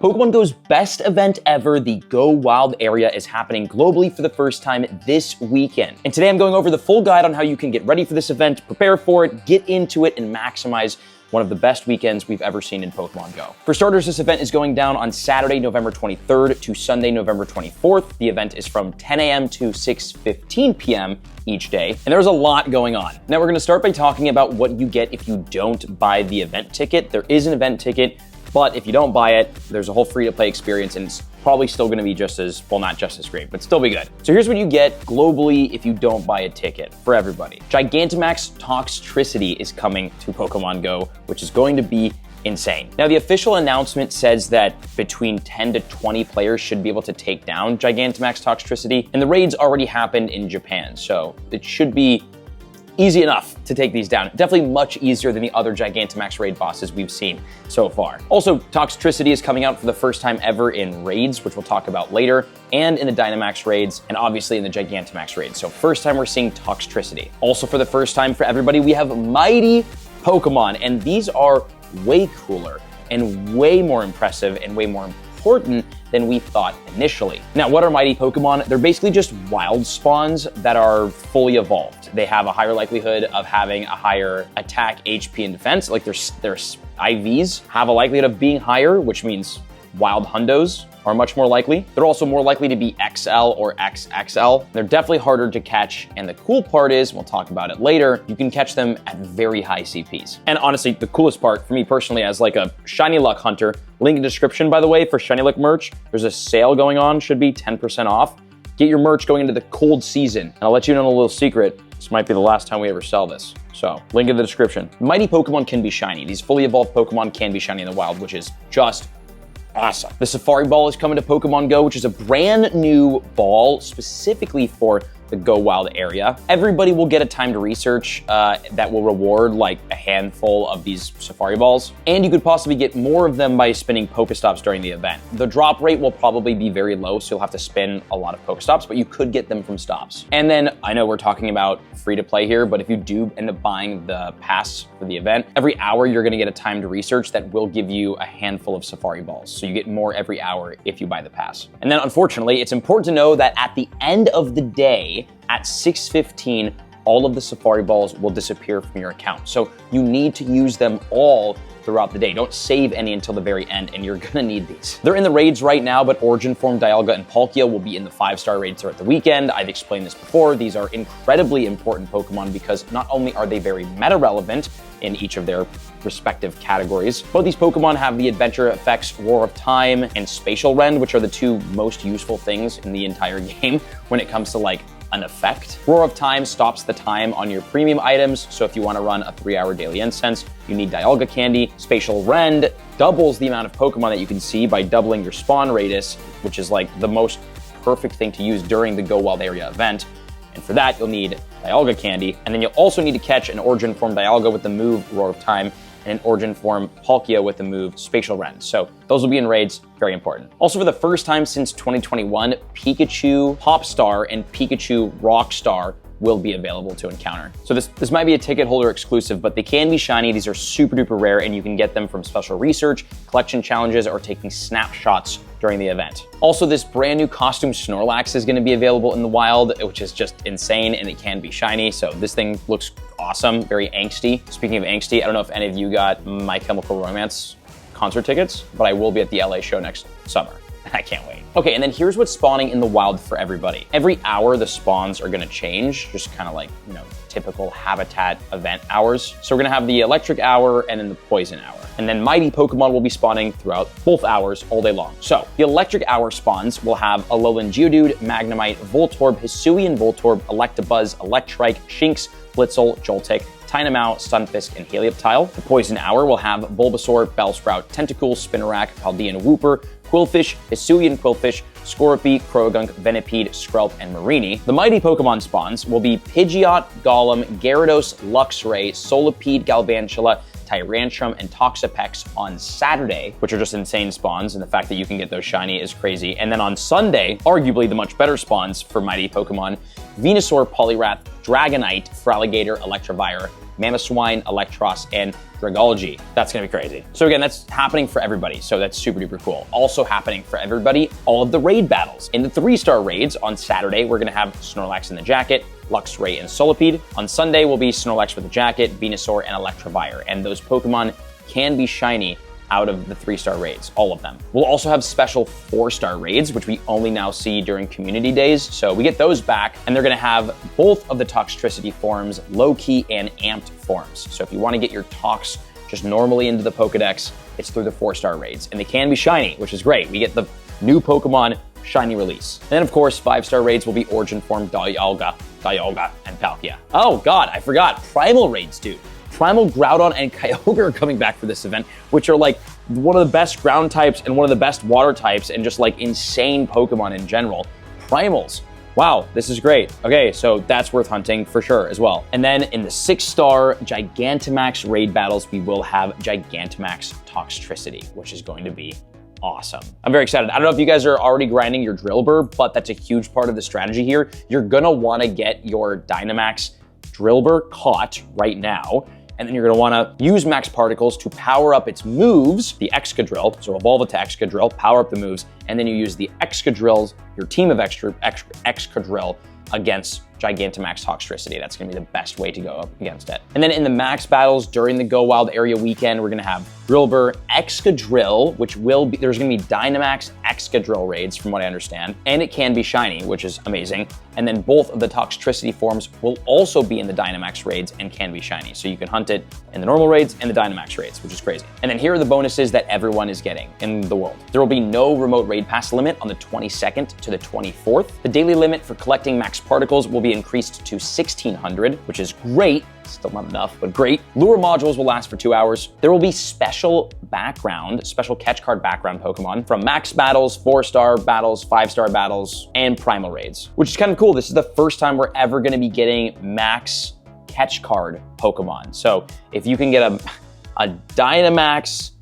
Pokemon Go's best event ever, the Go Wild area, is happening globally for the first time this weekend. And today I'm going over the full guide on how you can get ready for this event, prepare for it, get into it, and maximize one of the best weekends we've ever seen in Pokemon Go. For starters, this event is going down on Saturday, November 23rd to Sunday, November 24th. The event is from 10 a.m. to 6:15 p.m. each day, and there's a lot going on. Now we're gonna start by talking about what you get if you don't buy the event ticket. There is an event ticket, but if you don't buy it, there's a whole free-to-play experience, and it's probably still gonna be just as, well, not just as great, but still be good. So here's what you get globally if you don't buy a ticket for everybody. Gigantamax Toxtricity is coming to Pokemon Go, which is going to be insane. Now, the official announcement says that between 10 to 20 players should be able to take down Gigantamax Toxtricity, and the raids already happened in Japan, so it should be easy enough to take these down. Definitely much easier than the other Gigantamax raid bosses we've seen so far. Also, Toxtricity is coming out for the first time ever in raids, which we'll talk about later, and in the Dynamax raids, and obviously in the Gigantamax raids. So first time we're seeing Toxtricity. Also for the first time for everybody, we have Mighty Pokemon, and these are way cooler and way more impressive and way more important than we thought initially. Now, what are Mighty Pokemon? They're basically just wild spawns that are fully evolved. They have a higher likelihood of having a higher attack, HP, and defense. Like their IVs have a likelihood of being higher, which means wild hundos are much more likely. They're also more likely to be XL or XXL. They're definitely harder to catch, and the cool part is, we'll talk about it later, you can catch them at very high CPs. And honestly, the coolest part for me personally as like a Shiny Luck hunter, link in the description, by the way, for Shiny Luck merch. There's a sale going on, should be 10% off. Get your merch going into the cold season. And I'll let you know a little secret, this might be the last time we ever sell this. So, link in the description. Mighty Pokemon can be shiny. These fully evolved Pokemon can be shiny in the wild, which is just awesome. The Safari Ball is coming to Pokemon Go, which is a brand new ball specifically for the Go Wild area. Everybody will get a time to research that will reward like a handful of these Safari Balls, and you could possibly get more of them by spinning Pokestops during the event. The drop rate will probably be very low, so you'll have to spin a lot of Pokestops, but you could get them from stops. And then, I know we're talking about free to play here, but if you do end up buying the pass for the event, every hour you're gonna get a time to research that will give you a handful of Safari Balls. So you get more every hour if you buy the pass. And then unfortunately, it's important to know that at the end of the day, at 6:15, all of the Safari Balls will disappear from your account. So you need to use them all throughout the day. Don't save any until the very end, and you're gonna need these. They're in the raids right now, but Origin Form, Dialga, and Palkia will be in the 5-star raids throughout the weekend. I've explained this before. These are incredibly important Pokemon because not only are they very meta-relevant in each of their respective categories, both these Pokemon have the adventure effects Roar of Time and Spatial Rend, which are the two most useful things in the entire game when it comes to like an effect. Roar of Time stops the time on your premium items, so if you want to run a 3-hour daily incense, you need Dialga Candy. Spatial Rend doubles the amount of Pokemon that you can see by doubling your spawn radius, which is like the most perfect thing to use during the Go Wild area event. And for that, you'll need Dialga Candy, and then you'll also need to catch an Origin Form Dialga with the move Roar of Time, and an Origin Form Palkia with the move Spatial Rend. So those will be in raids, very important. Also, for the first time since 2021, Pikachu Popstar and Pikachu Rockstar will be available to encounter. So this might be a ticket holder exclusive, but they can be shiny. These are super duper rare, and you can get them from special research, collection challenges, or taking snapshots during the event. Also, this brand new costume Snorlax is gonna be available in the wild, which is just insane, and it can be shiny. So this thing looks awesome, very angsty. Speaking of angsty, I don't know if any of you got My Chemical Romance concert tickets, but I will be at the LA show next summer. I can't wait. Okay, and then here's what's spawning in the wild for everybody. Every hour, the spawns are gonna change, just kind of like, you know, typical habitat event hours. So we're gonna have the electric hour and then the poison hour. And then Mighty Pokemon will be spawning throughout both hours all day long. So the electric hour spawns will have Alolan Geodude, Magnemite, Voltorb, Hisuian Voltorb, Electabuzz, Electrike, Shinx, Blitzel, Joltik, Tynamo, Stunfisk, and Helioptile. The poison hour will have Bulbasaur, Bellsprout, Tentacool, Spinarak, Paldean Wooper, Quillfish, Hisuian Quillfish, Scorpy, Croagunk, Venipede, Skrelp, and Marini. The Mighty Pokemon spawns will be Pidgeot, Golem, Gyarados, Luxray, Solipede, Galvantula, Tyrantrum, and Toxapex on Saturday, which are just insane spawns, and the fact that you can get those shiny is crazy. And then on Sunday, arguably the much better spawns for Mighty Pokemon, Venusaur, Poliwrath, Dragonite, Feraligatr, Electivire, Mamoswine, Electros, and Dragology. That's gonna be crazy. So again, that's happening for everybody, so that's super duper cool. Also happening for everybody, all of the raid battles. In the 3-star raids on Saturday, we're gonna have Snorlax in the jacket, Luxray and Solipede. On Sunday will be Snorlax with the jacket, Venusaur, and Electivire. And those Pokemon can be shiny out of the 3-star raids, all of them. We'll also have special 4-star raids, which we only now see during community days. So we get those back, and they're gonna have both of the Toxtricity forms, low-key and amped forms. So if you wanna get your Tox just normally into the Pokedex, it's through the 4-star raids. And they can be shiny, which is great. We get the new Pokemon shiny release. And then of course, 5-star raids will be Origin Form, Dialga, and Palkia. Oh God, I forgot, Primal raids, dude. Primal, Groudon, and Kyogre are coming back for this event, which are like one of the best ground types and one of the best water types and just like insane Pokemon in general. Primals. Wow, this is great. Okay, so that's worth hunting for sure as well. And then in the 6-star Gigantamax raid battles, we will have Gigantamax Toxtricity, which is going to be awesome. I'm very excited. I don't know if you guys are already grinding your Drillbur, but that's a huge part of the strategy here. You're gonna wanna get your Dynamax Drillbur caught right now, and then you're gonna wanna use Max Particles to power up its moves, the Excadrill, so evolve it to Excadrill, power up the moves, and then you use the Excadrills, your team of Excadrill, against Gigantamax Toxtricity. That's gonna be the best way to go up against it. And then in the max battles during the Go Wild area weekend, we're gonna have Drillbur, Excadrill, which will be, there's gonna be Dynamax Excadrill raids from what I understand, and it can be shiny, which is amazing. And then both of the Toxtricity forms will also be in the Dynamax raids and can be shiny. So you can hunt it in the normal raids and the Dynamax raids, which is crazy. And then here are the bonuses that everyone is getting in the world. There will be no remote raid pass limit on the 22nd to the 24th. The daily limit for collecting Max Particles will be increased to 1,600, which is great. Still not enough, but great. Lure modules will last for 2 hours. There will be special catch card background Pokemon from max battles, 4-star battles, 5-star battles, and primal raids, which is kind of cool. This is the first time we're ever going to be getting max catch card Pokemon. So if you can get a Dynamax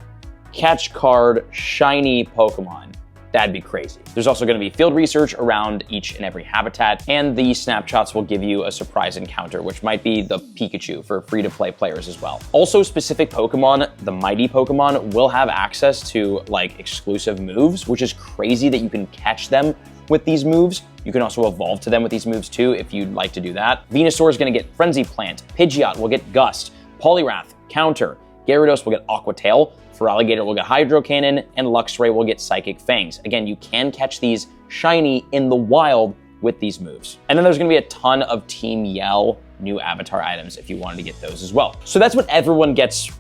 catch card shiny Pokemon, that'd be crazy. There's also gonna be field research around each and every habitat, and the snapshots will give you a surprise encounter, which might be the Pikachu for free-to-play players as well. Also, specific Pokemon, the mighty Pokemon, will have access to like exclusive moves, which is crazy that you can catch them with these moves. You can also evolve to them with these moves too, if you'd like to do that. Venusaur is gonna get Frenzy Plant, Pidgeot will get Gust, Poliwrath, Counter, Gyarados will get Aqua Tail, Feraligatr will get Hydro Cannon, and Luxray will get Psychic Fangs. Again, you can catch these shiny in the wild with these moves. And then there's gonna be a ton of Team Yell new avatar items if you wanted to get those as well. So that's what everyone gets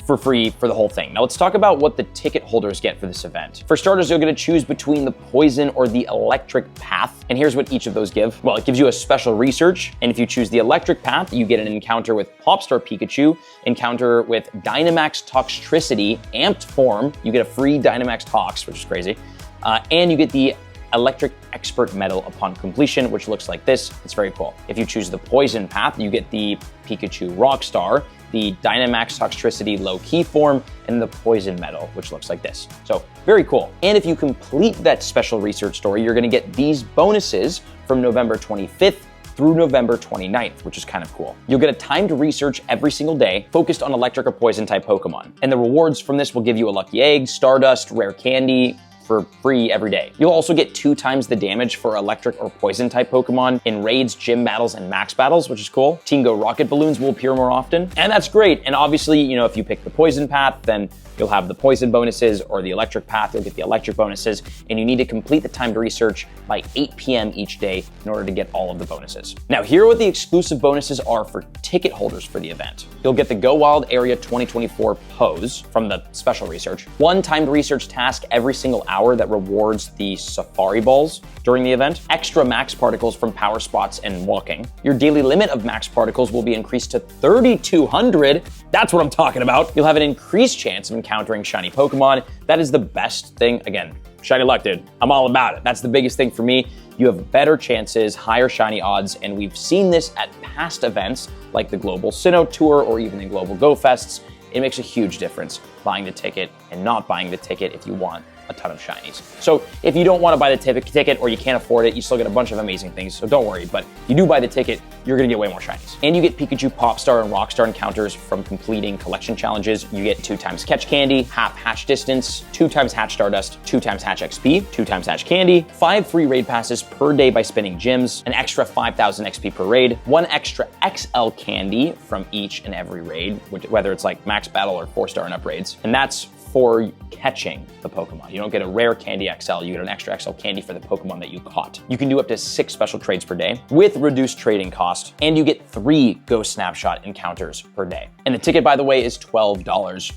for free for the whole thing. Now let's talk about what the ticket holders get for this event. For starters, you're gonna choose between the poison or the electric path. And here's what each of those give. Well, it gives you a special research. And if you choose the electric path, you get an encounter with Popstar Pikachu, encounter with Dynamax Toxtricity, amped form. You get a free Dynamax Tox, which is crazy. And you get the Electric Expert Medal upon completion, which looks like this. It's very cool. If you choose the poison path, you get the Pikachu Rockstar, the Dynamax Toxtricity low-key form, and the Poison Medal, which looks like this. So very cool. And if you complete that special research story, you're gonna get these bonuses from November 25th through November 29th, which is kind of cool. You'll get a timed research every single day focused on electric or poison type Pokemon. And the rewards from this will give you a lucky egg, Stardust, rare candy, for free every day. You'll also get 2 times the damage for electric or poison type Pokemon in raids, gym battles, and max battles, which is cool. Team Go rocket balloons will appear more often, and that's great. And obviously, you know, if you pick the poison path, then you'll have the poison bonuses, or the electric path, you'll get the electric bonuses, and you need to complete the timed research by 8 p.m. each day in order to get all of the bonuses. Now, here are what the exclusive bonuses are for ticket holders for the event. You'll get the Go Wild Area 2024 pose from the special research, 1 timed research task every single hour that rewards the Safari Balls during the event, extra max particles from power spots and walking. Your daily limit of max particles will be increased to 3,200. That's what I'm talking about. You'll have an increased chance of encountering shiny Pokemon. That is the best thing. Again, shiny luck, dude. I'm all about it. That's the biggest thing for me. You have better chances, higher shiny odds, and we've seen this at past events like the Global Sinnoh Tour or even the Global Go Fests. It makes a huge difference buying the ticket and not buying the ticket if you want a ton of shinies. So if you don't want to buy the ticket or you can't afford it, you still get a bunch of amazing things, so don't worry. But if you do buy the ticket, you're gonna get way more shinies. And you get Pikachu Popstar and Rockstar encounters from completing collection challenges. You get 2 times catch candy, half hatch distance, 2 times hatch Stardust, 2 times hatch XP, 2 times hatch candy, 5 free raid passes per day by spinning gyms, an extra 5,000 XP per raid, 1 extra XL candy from each and every raid, whether it's like max battle or 4-star and up raids. And that's for catching the Pokemon. You don't get a rare candy XL, you get an extra XL candy for the Pokemon that you caught. You can do up to 6 special trades per day with reduced trading cost, and you get 3 Ghost Snapshot encounters per day. And the ticket, by the way, is $12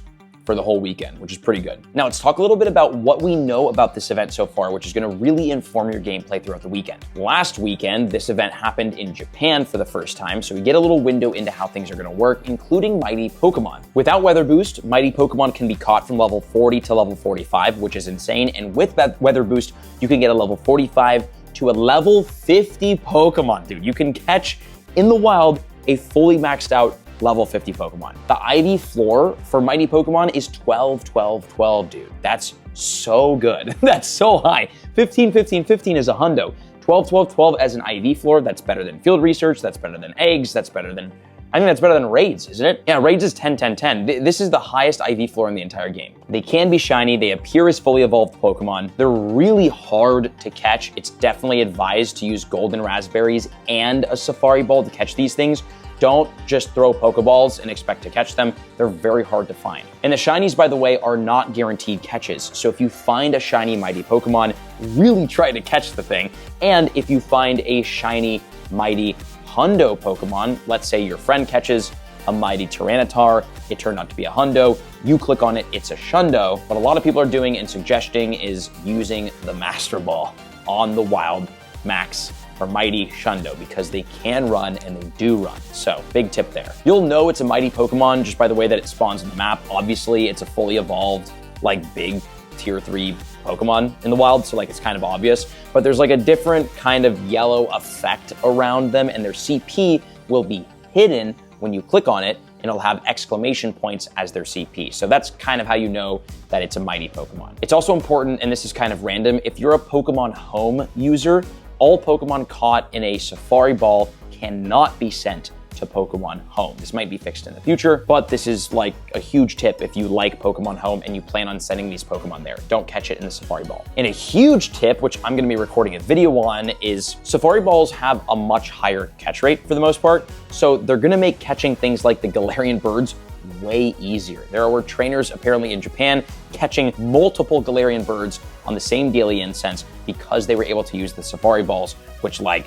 for the whole weekend, which is pretty good. Now let's talk a little bit about what we know about this event so far, which is gonna really inform your gameplay throughout the weekend. Last weekend, this event happened in Japan for the first time, so we get a little window into how things are gonna work, including Mighty Pokemon. Without Weather Boost, Mighty Pokemon can be caught from level 40 to level 45, which is insane, and with that Weather Boost, you can get a level 45 to a level 50 Pokemon, dude. You can catch in the wild a fully maxed out level 50 Pokemon. The IV floor for Mighty Pokemon is 12, 12, 12, dude. That's so good. That's so high. 15, 15, 15 is a hundo. 12, 12, 12 as an IV floor, that's better than field research, that's better than eggs, that's better than, I think that's better than raids, isn't it? Yeah, raids is 10, 10, 10. This is the highest IV floor in the entire game. They can be shiny, they appear as fully evolved Pokemon. They're really hard to catch. It's definitely advised to use golden raspberries and a safari ball to catch these things. Don't just throw Pokeballs and expect to catch them. They're very hard to find. And the shinies, by the way, are not guaranteed catches. So if you find a shiny Mighty Pokemon, really try to catch the thing. And if you find a shiny Mighty Hundo Pokemon, let's say your friend catches a Mighty Tyranitar, it turned out to be a Hundo, you click on it, it's a Shundo. What a lot of people are doing and suggesting is using the Master Ball on the wild max or Mighty Shundo because they can run and they do run. So big tip there. You'll know it's a Mighty Pokemon just by the way that it spawns on the map. Obviously it's a fully evolved, like big tier 3 Pokemon in the wild, so like it's kind of obvious, but there's like a different kind of yellow effect around them and their CP will be hidden when you click on it and it'll have exclamation points as their CP. So that's kind of how you know that it's a Mighty Pokemon. It's also important, and this is kind of random, if you're a Pokemon Home user, all Pokemon caught in a Safari Ball cannot be sent to Pokemon Home. This might be fixed in the future, but this is like a huge tip if you like Pokemon Home and you plan on sending these Pokemon there. Don't catch it in the Safari Ball. And a huge tip, which I'm gonna be recording a video on, is Safari Balls have a much higher catch rate for the most part, so they're gonna make catching things like the Galarian birds way easier. There were trainers apparently in Japan catching multiple Galarian birds on the same daily incense because they were able to use the Safari Balls, which like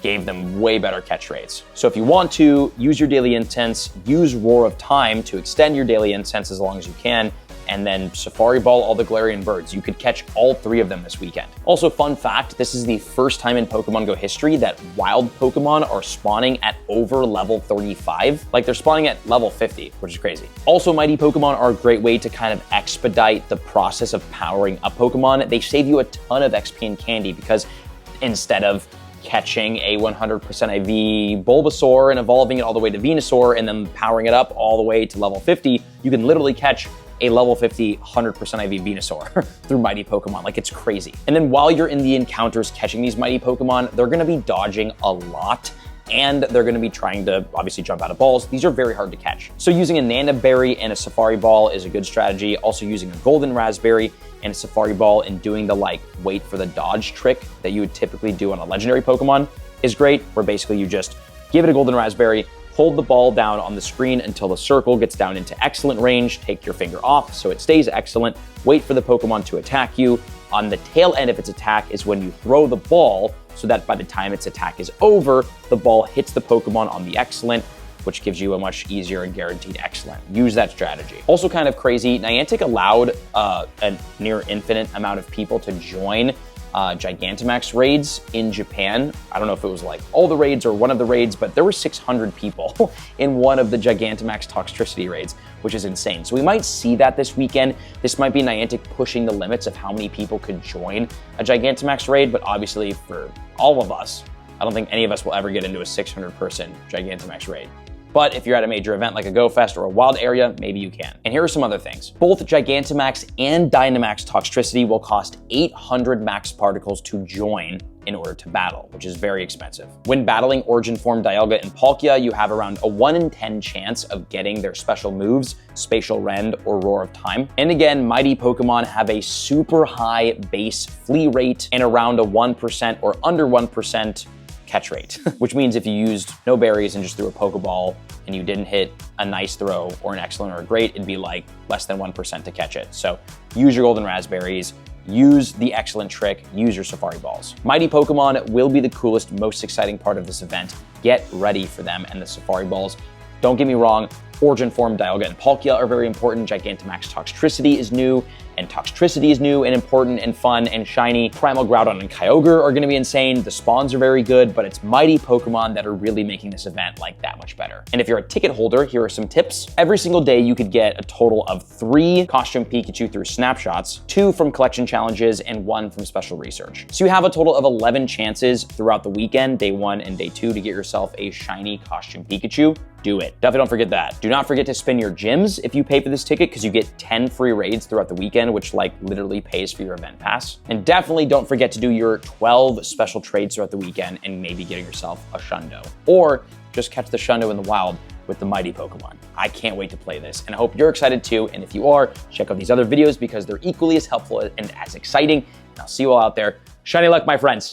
gave them way better catch rates. So if you want to use your daily incense, use Roar of Time to extend your daily incense as long as you can, and then Safari Ball all the Galarian birds. You could catch all 3 of them this weekend. Also, fun fact, this is the first time in Pokemon Go history that wild Pokemon are spawning at over level 35. Like they're spawning at level 50, which is crazy. Also, Mighty Pokemon are a great way to kind of expedite the process of powering up Pokemon. They save you a ton of XP and candy because instead of catching a 100% IV Bulbasaur and evolving it all the way to Venusaur and then powering it up all the way to level 50, you can literally catch a level 50 100% IV Venusaur through Mighty Pokemon. Like, it's crazy. And then while you're in the encounters catching these Mighty Pokemon, they're gonna be dodging a lot and they're gonna be trying to obviously jump out of balls. These are very hard to catch. So using a Nana Berry and a Safari Ball is a good strategy. Also using a Golden Raspberry and a Safari Ball and doing the like wait for the dodge trick that you would typically do on a legendary Pokemon is great, where basically you just give it a Golden Raspberry, hold the ball down on the screen until the circle gets down into excellent range, take your finger off so it stays excellent, wait for the Pokemon to attack you. On the tail end of its attack is when you throw the ball so that by the time its attack is over, the ball hits the Pokemon on the excellent, which gives you a much easier and guaranteed excellent. Use that strategy. Also kind of crazy, Niantic allowed a near infinite amount of people to join Gigantamax raids in Japan. I don't know if it was like all the raids or one of the raids, but there were 600 people in one of the Gigantamax Toxtricity raids, which is insane. So we might see that this weekend. This might be Niantic pushing the limits of how many people could join a Gigantamax raid, but obviously for all of us, I don't think any of us will ever get into a 600-person Gigantamax raid. But if you're at a major event like a Go Fest or a wild area, maybe you can. And here are some other things. Both Gigantamax and Dynamax Toxtricity will cost 800 max particles to join in order to battle, which is very expensive. When battling Origin Form Dialga and Palkia, you have around a 1 in 10 chance of getting their special moves, Spatial Rend or Roar of Time. And again, mighty Pokemon have a super high base flea rate and around a 1% or under 1% catch rate, which means if you used no berries and just threw a Pokeball and you didn't hit a nice throw or an excellent or a great, it'd be like less than 1% to catch it. So use your golden raspberries, use the excellent trick, use your Safari Balls. Mighty Pokemon will be the coolest, most exciting part of this event. Get ready for them and the Safari Balls. Don't get me wrong, Origin Form Dialga and Palkia are very important. Gigantamax Toxtricity is new, and Toxtricity is new and important and fun and shiny. Primal Groudon and Kyogre are gonna be insane. The spawns are very good, but it's mighty Pokemon that are really making this event like that much better. And if you're a ticket holder, here are some tips. Every single day you could get a total of 3 Costume Pikachu through snapshots, 2 from collection challenges, and 1 from special research. So you have a total of 11 chances throughout the weekend, day 1 and day 2, to get yourself a shiny Costume Pikachu. Do it. Definitely don't forget that. Do not forget to spin your gyms if you pay for this ticket, because you get 10 free raids throughout the weekend, which like literally pays for your event pass. And definitely don't forget to do your 12 special trades throughout the weekend and maybe get yourself a Shundo. Or just catch the Shundo in the wild with the mighty Pokemon. I can't wait to play this, and I hope you're excited too. And if you are, check out these other videos because they're equally as helpful and as exciting. And I'll see you all out there. Shiny luck, my friends.